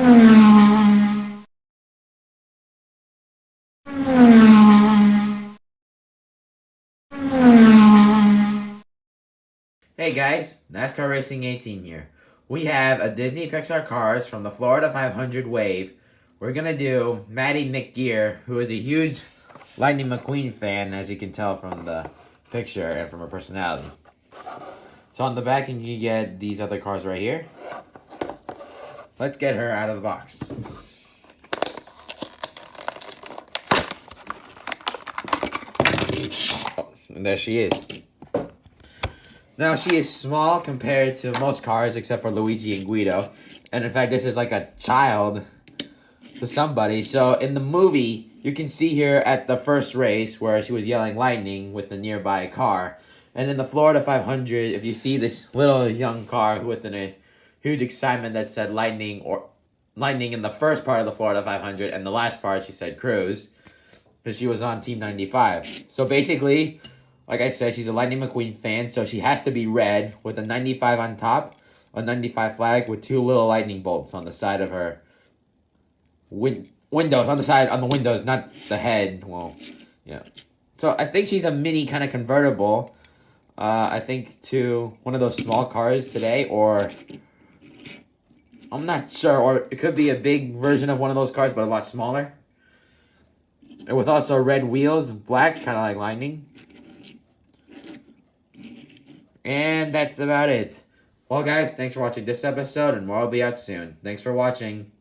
Hey guys, NASCAR Racing 18 here. We have a Disney Pixar Cars from the Florida 500 wave. We're gonna do Maddy McGear, who is a huge Lightning McQueen fan, as you can tell from the picture and from her personality. So on the back, you can get these other cars right here. Let's get her out of the box. Oh, and there she is. Now, she is small compared to most cars except for Luigi and Guido. And in fact, this is like a child to somebody. So in the movie, you can see her at the first race where she was yelling lightning with the nearby car. And in the Florida 500, if you see this little young car with a huge excitement that said lightning or lightning in the first part of the Florida 500, and the last part she said cruise because she was on Team 95. So basically, like I said, she's a Lightning McQueen fan, so she has to be red with a 95 on top, a 95 flag with two little lightning bolts on the side of her windows, on the windows, not the head. Well, yeah. So I think she's a mini kind of convertible, I think, to one of those small cars today, or I'm not sure, or it could be a big version of one of those cars, but a lot smaller. And with also red wheels, black, kind of like lightning. And that's about it. Well, guys, thanks for watching this episode, and more will be out soon. Thanks for watching.